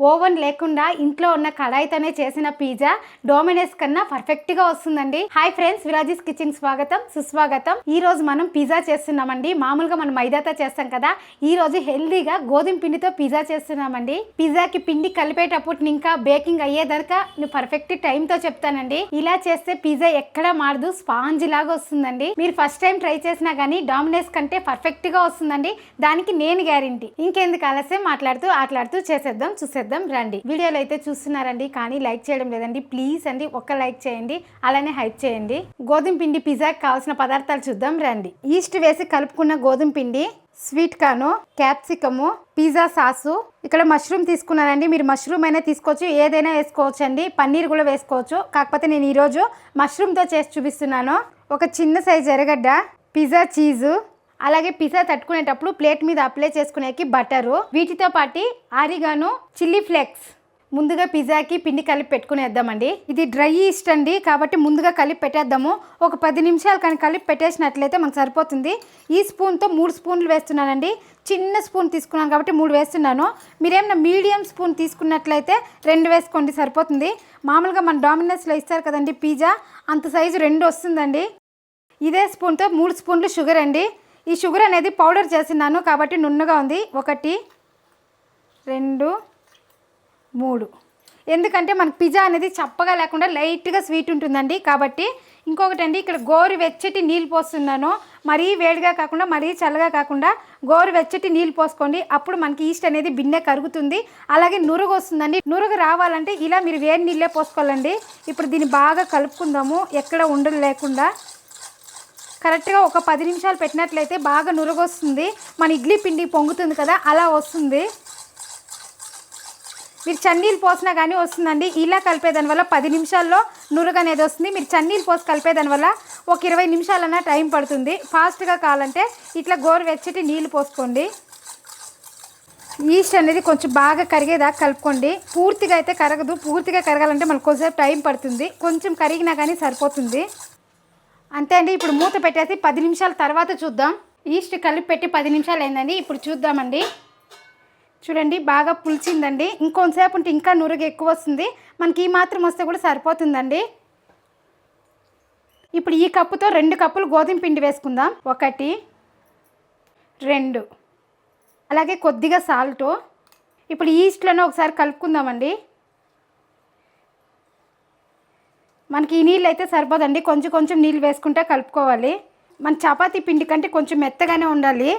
Oven లేకుండా ఇంట్లో ఉన్న కడాయితోనే చేసిన పిజ్జా డోమినోస్ కన్నా పర్ఫెక్ట్గా వస్తుందండి. హాయ్ ఫ్రెండ్స్, విరాజీస్ కిచెన్ స్వాగతం సుస్వాగతం. ఈ రోజు మనం పిజ్జా చేస్తున్నామండి. మామూలుగా మనం మైదాతో చేస్తాం కదా, ఈ రోజు హెల్దీగా గోధుమ పిండితో పిజ్జా చేస్తున్నామండి. పిజ్జాకి పిండి కలిపేటప్పుడు ఇంకా బేకింగ్ అయ్యేదాకా పర్ఫెక్ట్ టైంతో చెప్తానండి. ఇలా చేస్తే పిజ్జా ఎక్కడా మారదు, స్పాంజ్ లాగా వస్తుందండి. మీరు ఫస్ట్ టైం ట్రై చేసినా కానీ డోమినోస్ కంటే పర్ఫెక్ట్గా వస్తుందండి, దానికి నేను గ్యారంటీ. ఇంకెందుకు ఆలస్యం, ఆటలాడుతూ చేసేద్దాం, చూసేద్దాం రండి. వీడియోలో అయితే చూస్తున్నారండి కానీ లైక్ చేయడం లేదండి. ప్లీజ్ అండి, ఒక్క లైక్ చేయండి, అలానే హైప్ చేయండి. గోధుమ పిండి పిజ్జాకి కావాల్సిన పదార్థాలు చూద్దాం రండి. ఈస్ట్ వేసి కలుపుకున్న గోధుమ పిండి, sweet corn, capsicum, pizza sauce, ఇక్కడ మష్రూమ్ తీసుకున్నానండి. మీరు మష్రూమ్ అయినా తీసుకోవచ్చు, ఏదైనా వేసుకోవచ్చు అండి. పన్నీర్ కూడా వేసుకోవచ్చు, కాకపోతే నేను ఈరోజు మష్రూమ్తో చేసి చూపిస్తున్నాను. ఒక చిన్న సైజు ఎర్రగడ్డ, పిజ్జా చీజు, అలాగే పిజ్జా తట్టుకునేటప్పుడు ప్లేట్ మీద అప్లై చేసుకునేకి బటరు, వీటితో పాటు ఆరిగాను, చిల్లీ ఫ్లేక్స్. ముందుగా పిజ్జాకి పిండి కలిపి పెట్టుకునేద్దామండి. ఇది డ్రై ఈస్ట్ అండి, కాబట్టి ముందుగా కలిపి పెట్టేద్దాము. ఒక 10 నిమిషాలు కానీ కలిపి పెట్టేసినట్లయితే మనకు సరిపోతుంది. ఈ స్పూన్తో 3 స్పూన్లు వేస్తున్నానండి. చిన్న స్పూన్ తీసుకున్నాను కాబట్టి 3 వేస్తున్నాను. మీరేమైనా మీడియం స్పూన్ తీసుకున్నట్లయితే 2 వేసుకోండి, సరిపోతుంది. మామూలుగా మన డోమినోస్లో ఇస్తారు కదండి పిజ్జా, అంత సైజు 2 వస్తుందండి. ఇదే స్పూన్తో 3 స్పూన్లు షుగర్ అండి. ఈ షుగర్ అనేది పౌడర్ చేసినాను కాబట్టి నున్నగా ఉంది. 1 2 3. ఎందుకంటే మనకు పిజ్జా అనేది చప్పగా లేకుండా లైట్గా స్వీట్ ఉంటుందండి కాబట్టి. ఇంకొకటి అండి, ఇక్కడ గోరు వెచ్చటి నీళ్ళు పోస్తున్నాను. మరీ వేడిగా కాకుండా మరీ చల్లగా కాకుండా గోరు వెచ్చటి నీళ్ళు పోసుకోండి. అప్పుడు మనకి ఈస్ట్ అనేది బిన్నె కరుగుతుంది, అలాగే నురుగు వస్తుందండి. నురుగు రావాలంటే ఇలా మీరు వేడి నీళ్ళే పోసుకోవాలండి. ఇప్పుడు దీన్ని బాగా కలుపుకుందాము, ఎక్కడ ఉండలు లేకుండా. కరెక్ట్గా ఒక 10 నిమిషాలు పెట్టినట్లయితే బాగా నురగొస్తుంది. మన ఇడ్లీ పిండి పొంగుతుంది కదా, అలా వస్తుంది. మీరు చన్నీళ్ళు పోసినా కానీ వస్తుందండి. ఇలా కలిపేదాని వల్ల 10 నిమిషాల్లో నురగ అనేది వస్తుంది. మీరు చన్నీళ్ళు పోసి కలిపేదాని వల్ల ఒక 20 నిమిషాలన్నా టైం పడుతుంది. ఫాస్ట్గా కావాలంటే ఇట్లా గోరు వెచ్చటి నీళ్ళు పోసుకోండి. ఈస్ట్ అనేది కొంచెం బాగా కరిగేదాకా కలుపుకోండి. పూర్తిగా అయితే కరగదు, పూర్తిగా కరగాలంటే మనకు కొంచెంసేపు టైం పడుతుంది. కొంచెం కరిగినా కానీ సరిపోతుంది. అంతే అండి. ఇప్పుడు మూత పెట్టేసి 10 నిమిషాల తర్వాత చూద్దాం. ఈస్ట్ కలిపి పెట్టి 10 నిమిషాలు అయిందండి. ఇప్పుడు చూద్దామండి. చూడండి, బాగా పులిచిందండి. ఇంకొంతసేపు ఉంటే ఇంకా నురుగు ఎక్కువ వస్తుంది. మనకి ఈ మాత్రం వస్తే కూడా సరిపోతుందండి. ఇప్పుడు ఈ కప్పుతో 2 కప్పులు గోధుమ పిండి వేసుకుందాం. 1 2, అలాగే కొద్దిగా సాల్టు. ఇప్పుడు ఈస్ట్లోనే ఒకసారి కలుపుకుందామండి. మనకి ఈ నీళ్ళు అయితే సరిపోదండి, కొంచెం కొంచెం నీళ్ళు వేసుకుంటే కలుపుకోవాలి. మన చపాతీ పిండి కంటే కొంచెం మెత్తగానే ఉండాలి.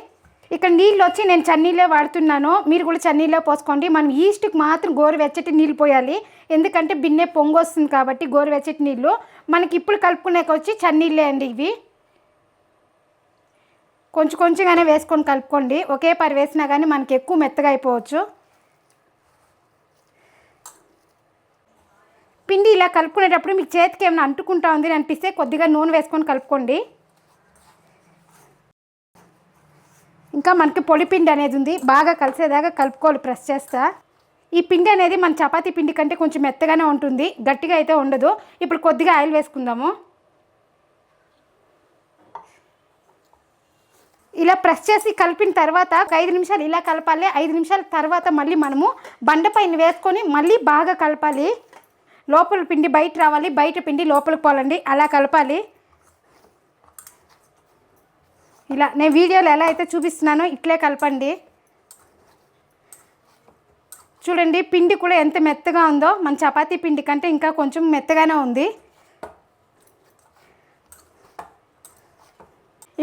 ఇక్కడ నీళ్ళు వచ్చి నేను చన్నీళ్ళే వాడుతున్నాను, మీరు కూడా చన్నీళ్ళే పోసుకోండి. మనం ఈస్ట్కి మాత్రం గోరువెచ్చటి నీళ్ళు పోయాలి, ఎందుకంటే బిన్నె పొంగు వస్తుంది కాబట్టి. గోరువెచ్చటి నీళ్ళు మనకి ఇప్పుడు కలుపుకునేకి వచ్చి చన్నీళ్ళే అండి. ఇవి కొంచెం కొంచెంగానే వేసుకొని కలుపుకోండి. ఒకే పరి వేసినా కానీ మనకి ఎక్కువ మెత్తగా అయిపోవచ్చు. పిండి ఇలా కలుపుకునేటప్పుడు మీకు చేతికి ఏమైనా అంటుకుంటా ఉంది అనిపిస్తే కొద్దిగా నూనె వేసుకొని కలుపుకోండి. ఇంకా మనకి పొడి పిండి అనేది ఉంది, బాగా కలిసేదాకా కలుపుకోవాలి ప్రెస్ చేస్తా. ఈ పిండి అనేది మన చపాతీ పిండి కంటే కొంచెం మెత్తగానే ఉంటుంది, గట్టిగా అయితే ఉండదు. ఇప్పుడు కొద్దిగా ఆయిల్ వేసుకుందాము. ఇలా ప్రెస్ చేసి కలిపిన తర్వాత 5 నిమిషాలు ఇలా కలపాలి. 5 నిమిషాల తర్వాత మళ్ళీ మనము బండపైన వేసుకొని మళ్ళీ బాగా కలపాలి. లోపల పిండి బయట రావాలి, బయట పిండి లోపలికి పోవాలండి, అలా కలపాలి. ఇలా నేను వీడియోలో ఎలా అయితే చూపిస్తున్నానో ఇట్లే కలపండి. చూడండి, పిండి కూడా ఎంత మెత్తగా ఉందో, మన చపాతీ పిండి కంటే ఇంకా కొంచెం మెత్తగానే ఉంది.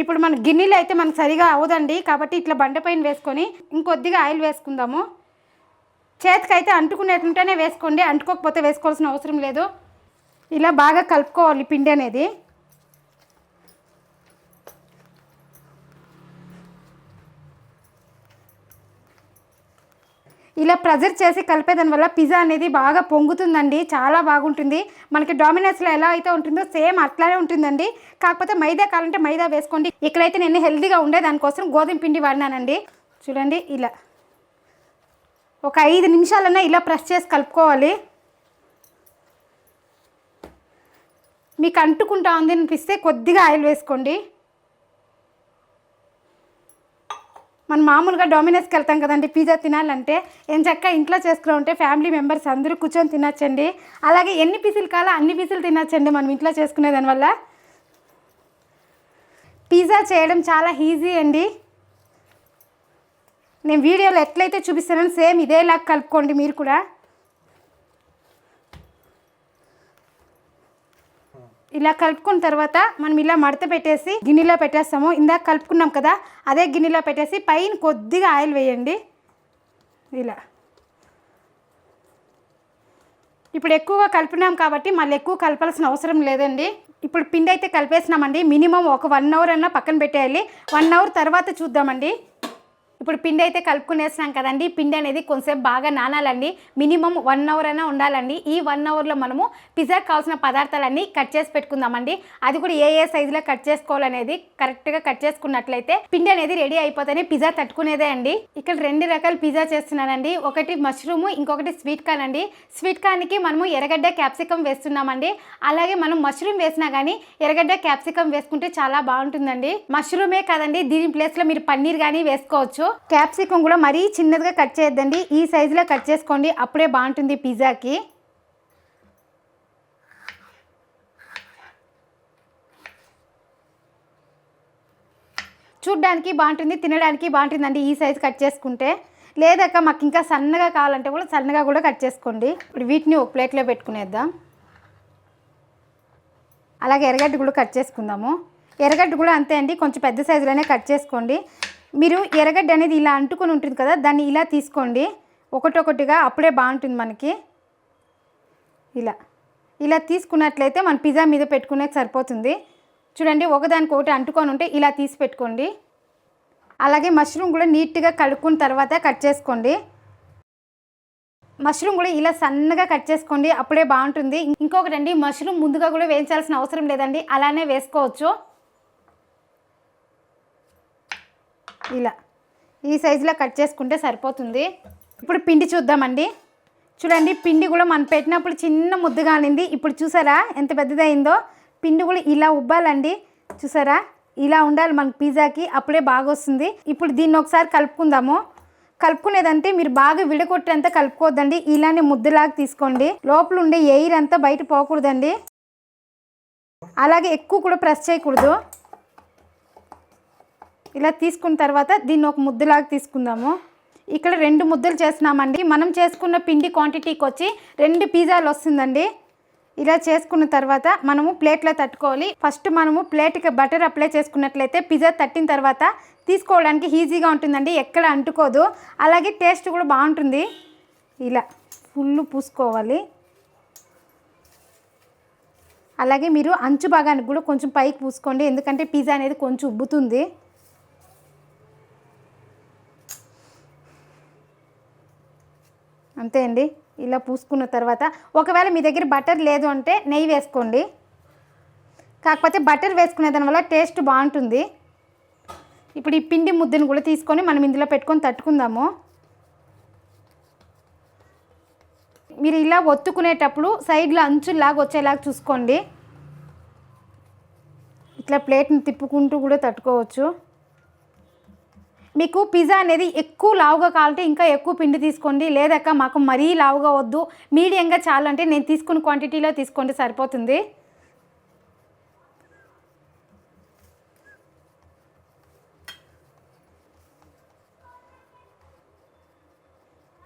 ఇప్పుడు మన గిన్నెలో అయితే మనకు సరిగా అవ్వదండి, కాబట్టి ఇట్లా బండపైన వేసుకొని ఇంకొద్దిగా ఆయిల్ వేసుకుందాము. చేతికైతే అంటుకునేటుంటేనే వేసుకోండి, అంటుకోకపోతే వేసుకోవాల్సిన అవసరం లేదు. ఇలా బాగా కలుపుకోవాలి పిండి అనేది. ఇలా ప్రెజర్ చేసి కలిపేదాని వల్ల పిజ్జా అనేది బాగా పొంగుతుందండి, చాలా బాగుంటుంది. మనకి డోమినోస్లో ఎలా అయితే ఉంటుందో సేమ్ అట్లానే ఉంటుందండి. కాకపోతే మైదా కావాలంటే మైదా వేసుకోండి. ఇక్కడైతే నేను హెల్తీగా ఉండే దానికోసం గోధుమ పిండి వాడినానండి. చూడండి, ఇలా ఒక 5 నిమిషాలన్నా ఇలా ప్రెస్ చేసి కలుపుకోవాలి. మీకు అంటుకుంటా ఉంది అనిపిస్తే కొద్దిగా ఆయిల్ వేసుకోండి. మనం మామూలుగా డొమినోస్కి వెళ్తాం కదండి పిజ్జా తినాలంటే ఎంచక్క ఇంట్లో చేసుకుని ఉంటే ఫ్యామిలీ మెంబర్స్ అందరూ కూర్చొని తినచ్చండి. అలాగే ఎన్ని పీసులు కావాలో అన్ని పీసులు తినచ్చండి మనం ఇంట్లో చేసుకునే దానివల్ల. పిజ్జా చేయడం చాలా ఈజీ అండి. నేను వీడియోలో ఎట్లయితే చూపిస్తానో సేమ్ ఇదేలాగా కలుపుకోండి మీరు కూడా. ఇలా కలుపుకున్న తర్వాత మనం ఇలా మడత పెట్టేసి గిన్నెలో పెట్టేస్తాము. ఇందాక కలుపుకున్నాం కదా, అదే గిన్నెలో పెట్టేసి పైన కొద్దిగా ఆయిల్ వేయండి. ఇలా ఇప్పుడు ఎక్కువగా కలిపినాం కాబట్టి మళ్ళీ ఎక్కువ కలపాల్సిన అవసరం లేదండి. ఇప్పుడు పిండి అయితే కలిపేసినామండి. మినిమం ఒక 1 అవర్ అన్నా పక్కన పెట్టేయాలి. 1 అవర్ తర్వాత చూద్దామండి. ఇప్పుడు పిండి అయితే కలుపుకునేసినాం కదండి. పిండి అనేది కొంచెంసేపు బాగా నానాలండి. మినిమం 1 అవర్ అయినా ఉండాలండి. ఈ 1 అవర్లో మనము పిజ్జాకి కావాల్సిన పదార్థాలన్నీ కట్ చేసి పెట్టుకుందామండి. అది కూడా ఏ సైజులో కట్ చేసుకోవాలనేది కరెక్ట్గా కట్ చేసుకున్నట్లయితే పిండి అనేది రెడీ అయిపోతేనే పిజ్జా తట్టుకునేదే అండి. ఇక్కడ 2 రకాల పిజ్జా చేస్తున్నానండి. ఒకటి మష్రూమ్, ఇంకొకటి స్వీట్ కార్న్ అండి. స్వీట్ కార్న్కి మనము ఎర్రగడ్డ క్యాప్సికం వేస్తున్నామండి. అలాగే మనం మష్రూమ్ వేసినా కానీ ఎర్రగడ్డ క్యాప్సికం వేసుకుంటే చాలా బాగుంటుందండి. మష్రూమే కాదండి, దీని ప్లేస్లో మీరు పన్నీర్ కానీ వేసుకోవచ్చు. క్యాప్సికం కూడా మరీ చిన్నదిగా కట్ చేయొద్దండి, ఈ సైజులో కట్ చేసుకోండి, అప్పుడే బాగుంటుంది పిజ్జాకి. చూడ్డానికి బాగుంటుంది, తినడానికి బాగుంటుందండి ఈ సైజు కట్ చేసుకుంటే. లేదక్క మాకు ఇంకా సన్నగా కావాలంటే కూడా సన్నగా కూడా కట్ చేసుకోండి. ఇప్పుడు వీటిని ఒక ప్లేట్లో పెట్టుకునేద్దాం. అలాగే ఎర్రగడ్డ కూడా కట్ చేసుకుందాము. ఎర్రగడ్డ కూడా అంతే అండి, కొంచెం పెద్ద సైజులోనే కట్ చేసుకోండి. మీరు ఎర్రగడ్డ అనేది ఇలా అంటుకొని ఉంటుంది కదా, దాన్ని ఇలా తీసుకోండి ఒకటొకటిగా, అప్పుడే బాగుంటుంది మనకి. ఇలా తీసుకున్నట్లయితే మన పిజ్జా మీద పెట్టుకునే సరిపోతుంది. చూడండి, ఒకదానికొకటి అంటుకొని ఉంటే ఇలా తీసి పెట్టుకోండి. అలాగే మష్రూమ్ కూడా నీట్గా కడుక్కున్న తర్వాత కట్ చేసుకోండి. మష్రూమ్ కూడా ఇలా సన్నగా కట్ చేసుకోండి, అప్పుడే బాగుంటుంది. ఇంకొకటండి, మష్రూమ్ ముందుగా కూడా వేయించాల్సిన అవసరం లేదండి, అలానే వేసుకోవచ్చు. ఇలా ఈ సైజులో కట్ చేసుకుంటే సరిపోతుంది. ఇప్పుడు పిండి చూద్దామండి. చూడండి, పిండి కూడా మనం పెట్టినప్పుడు చిన్న ముద్దగా అనింది. ఇప్పుడు చూసారా ఎంత పెద్దదైందో. పిండి కూడా ఇలా ఉబ్బాలండి, చూసారా ఇలా ఉండాలి మనకి పిజ్జాకి, అప్పుడే బాగా వస్తుంది. ఇప్పుడు దీన్ని ఒకసారి కలుపుకుందాము. కలుపుకునేదంటే మీరు బాగా విడగొట్టేంత కలుపుకోవద్దండి, ఇలానే ముద్దలాగా తీసుకోండి. లోపల ఉండే ఎయిర్ అంతా బయట పోకూడదండి. అలాగే ఎక్కువ కూడా ప్రెస్ చేయకూడదు. ఇలా తీసుకున్న తర్వాత దీన్ని ఒక ముద్దలాగా తీసుకుందాము. ఇక్కడ 2 ముద్దలు చేస్తున్నామండి. మనం చేసుకున్న పిండి క్వాంటిటీకి వచ్చి 2 పిజ్జాలు వస్తుందండి. ఇలా చేసుకున్న తర్వాత మనము ప్లేట్లో తట్టుకోవాలి. ఫస్ట్ మనము ప్లేట్కి బటర్ అప్లై చేసుకున్నట్లయితే పిజ్జా తట్టిన తర్వాత తీసుకోవడానికి ఈజీగా ఉంటుందండి, ఎక్కడ అంటుకోదు. అలాగే టేస్ట్ కూడా బాగుంటుంది. ఇలా ఫుల్ పూసుకోవాలి. అలాగే మీరు అంచు భాగానికి కూడా కొంచెం పైకి పూసుకోండి, ఎందుకంటే పిజ్జా అనేది కొంచెం ఉబ్బుతుంది. అంతే అండి, ఇలా పూసుకున్న తర్వాత ఒకవేళ మీ దగ్గర బటర్ లేదు అంటే నెయ్యి వేసుకోండి. కాకపోతే బటర్ వేసుకునే దానివల్ల టేస్ట్ బాగుంటుంది. ఇప్పుడు ఈ పిండి ముద్దను కూడా తీసుకొని మనం ఇందులో పెట్టుకొని తట్టుకుందాము. మీరు ఇలా ఒత్తుకునేటప్పుడు సైడ్లో అంచులాగా వచ్చేలాగా చూసుకోండి. ఇట్లా ప్లేట్ని తిప్పుకుంటూ కూడా తట్టుకోవచ్చు. మీకు పిజ్జా అనేది ఎక్కువ లావుగా కావాలంటే ఇంకా ఎక్కువ పిండి తీసుకోండి. లేదక్క మాకు మరీ లావుగా వద్దు, మీడియంగా చాలంటే నేను తీసుకున్న క్వాంటిటీలో తీసుకోండి, సరిపోతుంది.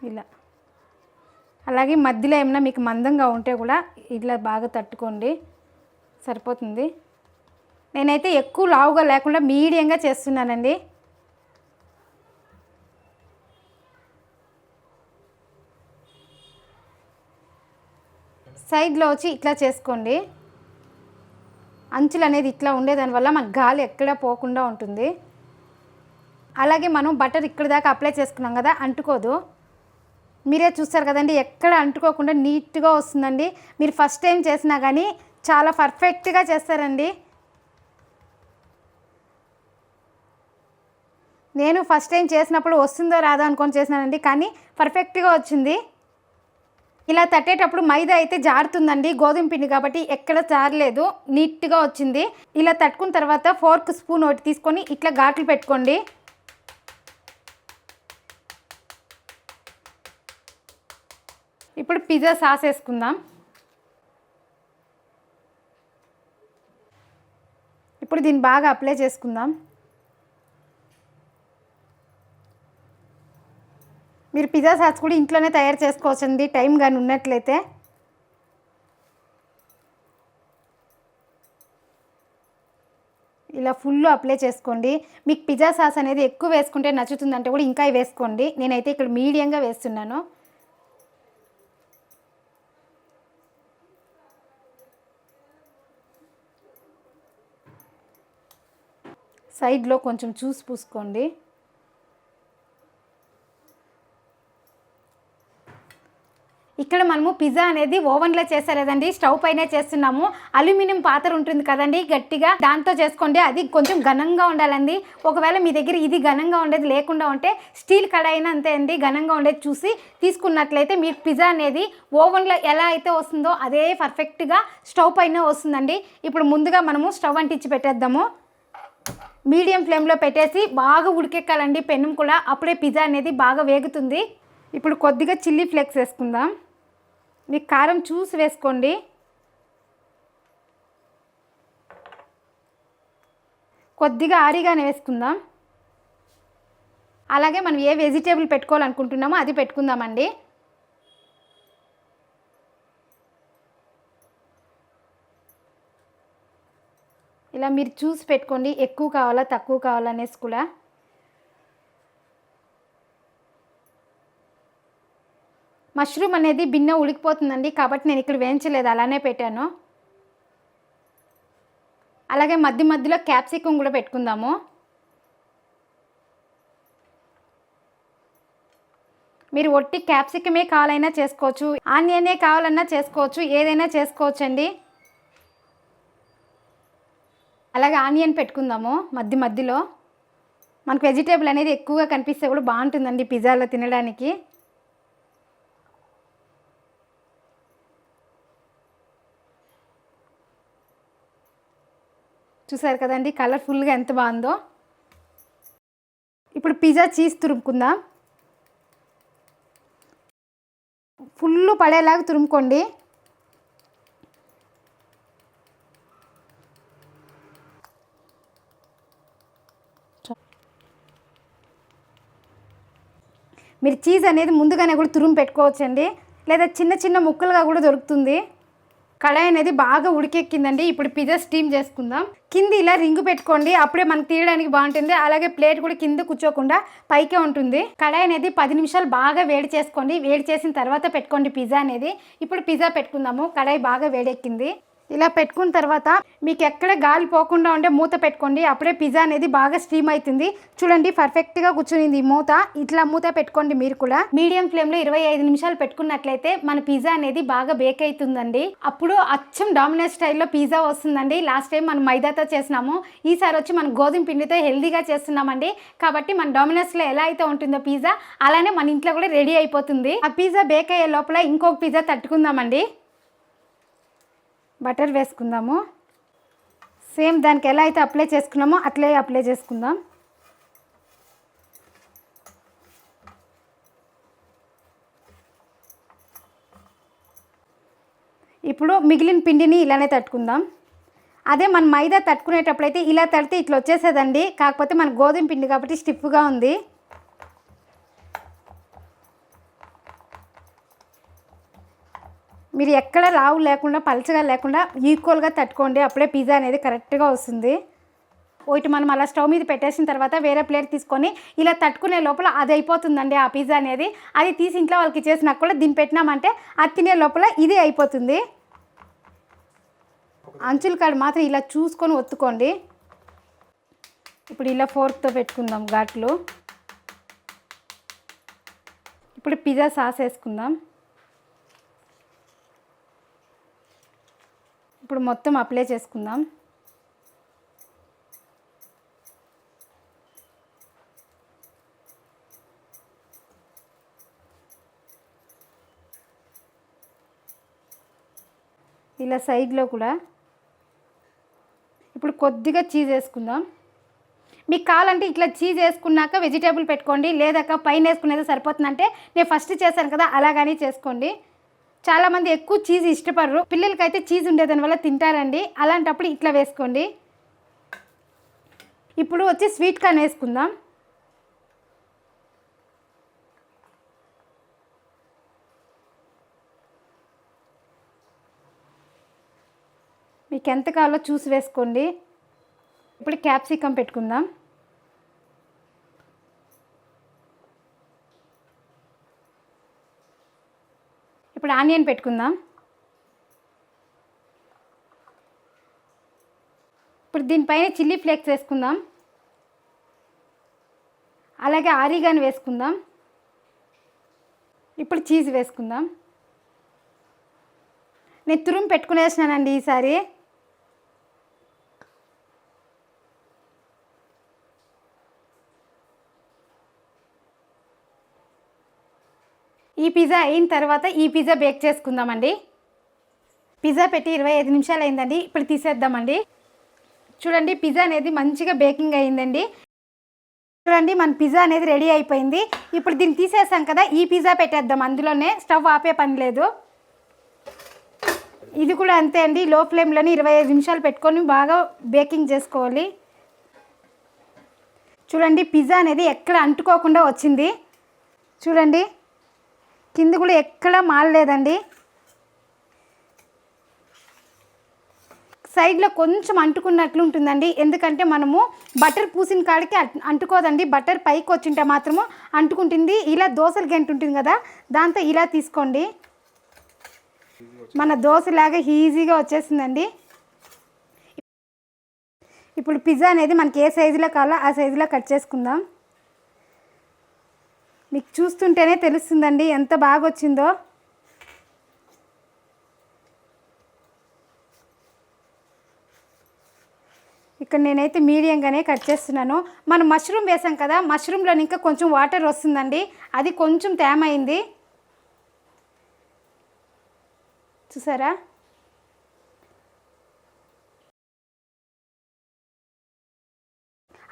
ఇలా అలాగే మధ్యలో ఏమైనా మీకు మందంగా ఉంటే కూడా ఇట్లా బాగా తట్టుకోండి, సరిపోతుంది. నేనైతే ఎక్కువ లావుగా లేకుండా మీడియంగా చేస్తున్నానండి. సైడ్లో వచ్చి ఇట్లా చేసుకోండి. అంచులు అనేది ఇట్లా ఉండేదానివల్ల మనకు గాలి ఎక్కడ పోకుండా ఉంటుంది. అలాగే మనం బటర్ ఇక్కడ దాకా అప్లై చేసుకున్నాం కదా, అంటుకోదు. మీరే చూస్తారు కదండి, ఎక్కడ అంటుకోకుండా నీట్గా వస్తుందండి. మీరు ఫస్ట్ టైం చేసినా కానీ చాలా పర్ఫెక్ట్గా చేస్తారండి. నేను ఫస్ట్ టైం చేసినప్పుడు వస్తుందో రాదో అనుకొని చేసినానండి, కానీ పర్ఫెక్ట్గా వచ్చింది. ఇలా తట్టేటప్పుడు మైదా అయితే జారుతుందండి, గోధుమ పిండి కాబట్టి ఎక్కడ జారలేదు, నీట్గా వచ్చింది. వచ్చింది. ఇలా తట్టుకున్న తర్వాత ఫోర్క్ స్పూన్ ఒకటి తీసుకొని ఇట్లా ఘాట్లు పెట్టుకోండి. ' ఇప్పుడు పిజ్జా సాస్ వేసుకుందాం. ఇప్పుడు దీన్ని బాగా అప్లై చేసుకుందాం. మీరు పిజ్జా సాస్ కూడా ఇంట్లోనే తయారు చేసుకోవచ్చండి, టైం కానీ ఉన్నట్లయితే. ఇలా ఫుల్ అప్లై చేసుకోండి. మీకు పిజ్జా సాస్ అనేది ఎక్కువ వేసుకుంటే నచ్చుతుందంటే కూడా ఇంకా వేసుకోండి. నేనైతే ఇక్కడ మీడియంగా వేస్తున్నాను. సైడ్లో కొంచెం చూసి పూసుకోండి. ఇక్కడ మనము పిజ్జా అనేది ఓవెన్లో చేసేలేదండి, స్టవ్ పైనే చేస్తున్నాము. అల్యూమినియం పాత్ర ఉంటుంది కదండి గట్టిగా, దాంతో చేసుకోండి. అది కొంచెం ఘనంగా ఉండాలండి. ఒకవేళ మీ దగ్గర ఇది ఘనంగా ఉండేది లేకుండా ఉంటే స్టీల్ కడాయినా అంతే అండి, ఘనంగా ఉండేది చూసి తీసుకున్నట్లయితే మీకు పిజ్జా అనేది ఓవెన్లో ఎలా అయితే వస్తుందో అదే పర్ఫెక్ట్గా స్టవ్ పైన వస్తుందండి. ఇప్పుడు ముందుగా మనము స్టవ్ అంటించి పెట్టేద్దాము. మీడియం ఫ్లేమ్లో పెట్టేసి బాగా ఉడికెక్కాలండి పెనం కూడా, అప్పుడే పిజ్జా అనేది బాగా వేగుతుంది. ఇప్పుడు కొద్దిగా చిల్లీ ఫ్లేక్స్ వేసుకుందాం. మీకు కారం చూసి వేసుకోండి. కొద్దిగా ఆరిగానే వేసుకుందాం. అలాగే మనం ఏ వెజిటేబుల్ పెట్టుకోవాలనుకుంటున్నామో అది పెట్టుకుందామండి. ఇలా మీరు చూసి పెట్టుకోండి, ఎక్కువ కావాలా తక్కువ కావాలనేసి కూడా. మష్రూమ్ అనేది బిన్న ఉడికిపోతుందండి, కాబట్టి నేను ఇక్కడ వేయించలేదు, అలానే పెట్టాను. అలాగే మధ్య మధ్యలో క్యాప్సికం కూడా పెట్టుకుందాము. మీరు ఒట్టి క్యాప్సికమే కావాలైనా చేసుకోవచ్చు, ఆనియనే కావాలన్నా చేసుకోవచ్చు, ఏదైనా చేసుకోవచ్చు అండి. అలాగే ఆనియన్ పెట్టుకుందాము మధ్య మధ్యలో. మనకు వెజిటేబుల్ అనేది ఎక్కువగా కనిపిస్తే కూడా బాగుంటుందండి పిజ్జాలో తినడానికి. చూసారు కదండి కలర్ఫుల్గా ఎంత బాగుందో. ఇప్పుడు పిజ్జా చీజ్ తురుముకుందాం. ఫుల్ పడేలాగా తురుముకోండి. మీరు చీజ్ అనేది ముందుగానే కూడా తురుము పెట్టుకోవచ్చండి, లేదా చిన్న చిన్న ముక్కలుగా కూడా దొరుకుతుంది. కడాయి అనేది బాగా ఉడికెక్కిందండి. ఇప్పుడు పిజ్జా స్టీమ్ చేసుకుందాం. కింద ఇలా రింగు పెట్టుకోండి, అప్పుడే మనకు తీయడానికి బాగుంటుంది. అలాగే ప్లేట్ కూడా కింద కూర్చోకుండా పైకే ఉంటుంది. కడాయి అనేది 10 నిమిషాలు బాగా వేడి చేసుకోండి. వేడి చేసిన తర్వాత పెట్టుకోండి పిజ్జా అనేది. ఇప్పుడు పిజ్జా పెట్టుకుందాము. కడాయి బాగా వేడెక్కింది. ఇలా పెట్టుకున్న తర్వాత మీకు ఎక్కడ గాలి పోకుండా ఉండే మూత పెట్టుకోండి, అప్పుడే పిజ్జా అనేది బాగా స్టీమ్ అవుతుంది. చూడండి పర్ఫెక్ట్గా కూర్చునింది ఈ మూత. ఇట్లా మూత పెట్టుకోండి మీరు కూడా. మీడియం ఫ్లేమ్లో 25 నిమిషాలు పెట్టుకున్నట్లయితే మన పిజ్జా అనేది బాగా బేక్ అవుతుందండి. అప్పుడు అచ్చం డామినోస్ స్టైల్లో పిజ్జా వస్తుందండి. లాస్ట్ టైం మనం మైదాతో చేసినాము, ఈసారి వచ్చి మనం గోధుమ పిండితో హెల్దీగా చేస్తున్నామండి. కాబట్టి మన డామినోస్లో ఎలా అయితే ఉంటుందో పిజ్జా, అలానే మన ఇంట్లో కూడా రెడీ అయిపోతుంది. ఆ పిజ్జా బేక్ అయ్యే లోపల ఇంకొక పిజ్జా తట్టుకుందామండి. బటర్ వేసుకుందాము. సేమ్ దానికి ఎలా అయితే అప్లై చేసుకున్నామో అట్లే అప్లై చేసుకుందాం. ఇప్పుడు మిగిలిన పిండిని ఇలానే తట్టుకుందాం. అదే మన మైదా తట్టుకునేటప్పుడైతే ఇలా తడితే ఇట్లా వచ్చేసేదండి, కాకపోతే మన గోధుమ పిండి కాబట్టి స్టిఫ్గా ఉంది. మీరు ఎక్కడ రావు లేకుండా పలచగా లేకుండా ఈక్వల్గా తట్టుకోండి, అప్పుడే పిజ్జా అనేది కరెక్ట్గా వస్తుంది. ఒకటి మనం అలా స్టవ్ మీద పెట్టేసిన తర్వాత వేరే ప్లేట్ తీసుకొని ఇలా తట్టుకునే లోపల అది అయిపోతుందండి ఆ పిజ్జా అనేది. అది తీసి ఇంట్లో వాళ్ళకి చేసినా కూడా దీన్ని పెట్టినామంటే అది తినే లోపల ఇది అయిపోతుంది. అంచుల కాడ మాత్రం ఇలా చూసుకొని ఒత్తుకోండి. ఇప్పుడు ఇలా ఫోర్క్తో పెట్టుకుందాం ఘాట్లు. ఇప్పుడు పిజ్జా సాస్ వేసుకుందాం. ఇప్పుడు మొత్తం అప్లై చేసుకుందాం. ఇలా సైడ్లో కూడా. ఇప్పుడు కొద్దిగా చీజ్ వేసుకుందాం. మీకు కావాలంటే ఇట్లా చీజ్ వేసుకున్నాక వెజిటేబుల్ పెట్టుకోండి, లేదాక పైన వేసుకునేది సరిపోతుందంటే నేను ఫస్ట్ చేశాను కదా అలాగని చేసుకోండి. చాలామంది ఎక్కువ చీజ్ ఇష్టపడరు, పిల్లలకైతే చీజ్ ఉండేదాని వల్ల తింటారండి. అలాంటప్పుడు ఇట్లా వేసుకోండి. ఇప్పుడు వచ్చి స్వీట్ కార్న్ వేసుకుందాం. మీకు ఎంత కావాలో చూసి వేసుకోండి. ఇప్పుడు క్యాప్సికమ్ పెట్టుకుందాం. ఇప్పుడు ఆనియన్ పెట్టుకుందాం. ఇప్పుడు దీనిపైన చిల్లీ ఫ్లేక్స్ వేసుకుందాం. అలాగే ఆరిగాను వేసుకుందాం. ఇప్పుడు చీజ్ వేసుకుందాం. నేను తురుము పెట్టుకునేసినానండి ఈసారి. ఈ పిజ్జా అయిన తర్వాత ఈ పిజ్జా బేక్ చేసుకుందామండి. పిజ్జా పెట్టి 25 నిమిషాలు అయిందండి. ఇప్పుడు తీసేద్దామండి. చూడండి, పిజ్జా అనేది మంచిగా బేకింగ్ అయిందండి. చూడండి, మన పిజ్జా అనేది రెడీ అయిపోయింది. ఇప్పుడు దీన్ని తీసేసాం కదా, ఈ పిజ్జా పెట్టేద్దాం అందులోనే. స్టవ్ ఆపే పని లేదు. ఇది కూడా అంతే అండి, లో ఫ్లేమ్లోని 25 నిమిషాలు పెట్టుకొని బాగా బేకింగ్ చేసుకోవాలి. చూడండి, పిజ్జా అనేది ఎక్కడ అంటుకోకుండా వచ్చింది. చూడండి, కింద కూడా ఎక్కడ మారలేదండి. సైడ్లో కొంచెం అంటుకున్నట్లు ఉంటుందండి, ఎందుకంటే మనము బటర్ పూసిన కాడికి అంటుకోదండి. బటర్ పైకి వచ్చింటే మాత్రము అంటుకుంటుంది. ఇలా దోశలు గంట ఉంటుంది కదా, దాంతో ఇలా తీసుకోండి. మన దోశలాగా ఈజీగా వచ్చేసిందండి. ఇప్పుడు పిజ్జా అనేది మనకి ఏ సైజులో కావాలో ఆ సైజులో కట్ చేసుకుందాం. మీకు చూస్తుంటేనే తెలుస్తుందండి ఎంత బాగా వచ్చిందో. ఇక్కడ నేనైతే మీడియంగానే కట్ చేస్తున్నాను. మనం మష్రూమ్ వేసాం కదా, మష్రూమ్లో ఇంకా కొంచెం వాటర్ వస్తుందండి, అది కొంచెం తేమ అయింది. చూసారా?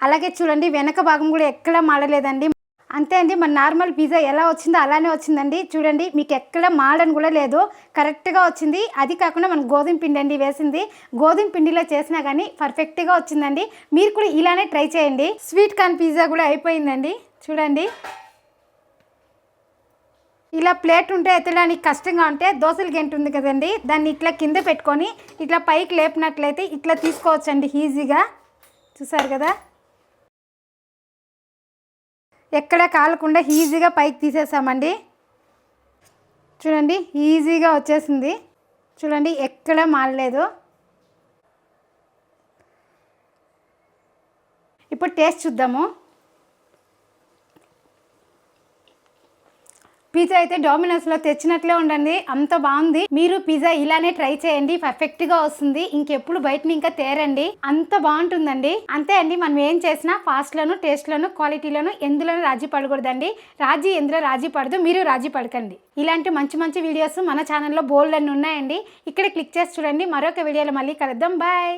అలాగే చూడండి, వెనక భాగం కూడా ఎక్కడ మాడలేదండి. అంతే అండి, మన నార్మల్ పిజ్జా ఎలా వచ్చిందో అలానే వచ్చిందండి. చూడండి, మీకు ఎక్కడ మాడని కూడా లేదు, కరెక్ట్గా వచ్చింది. అది కాకుండా మనం గోధుమ పిండి అండి వేసింది. గోధుమ పిండిలో చేసినా కానీ పర్ఫెక్ట్గా వచ్చిందండి. మీరు కూడా ఇలానే ట్రై చేయండి. స్వీట్ కార్న్ పిజ్జా కూడా అయిపోయిందండి. చూడండి, ఇలా ప్లేట్ ఉంటే ఎత్తడానికి కష్టంగా ఉంటే దోశలు గంట ఉంది కదండి, దాన్ని ఇట్లా కింద పెట్టుకొని ఇట్లా పైకి లేపినట్లయితే ఇట్లా తీసుకోవచ్చండి ఈజీగా. చూసారు కదా, ఎక్కడ కాలకుండా ఈజీగా పైకి తీసేసామండి. చూడండి, ఈజీగా వచ్చేసింది. చూడండి, ఎక్కడ మారలేదు. ఇప్పుడు టేస్ట్ చూద్దాము. పిజ్జా అయితే డోమినోస్లో తెచ్చినట్లే ఉండండి, అంత బాగుంది. మీరు పిజ్జా ఇలానే ట్రై చేయండి, పర్ఫెక్ట్గా వస్తుంది. ఇంకెప్పుడు బయటని ఇంకా తేరండి, అంత బాగుంటుందండి. అంతే అండి, మనం ఏం చేసినా ఫాస్ట్లోను, టేస్ట్లోను, క్వాలిటీలోను ఎందులోనూ రాజీ పడకూడదండి. ఎందులో రాజీ పడదు, మీరు రాజీ పడకండి. ఇలాంటి మంచి మంచి వీడియోస్ మన ఛానల్లో బోల్డ్ అన్ని ఉన్నాయండి. ఇక్కడ క్లిక్ చేసి చూడండి. మరొక వీడియోలో మళ్ళీ కలుద్దాం. బాయ్.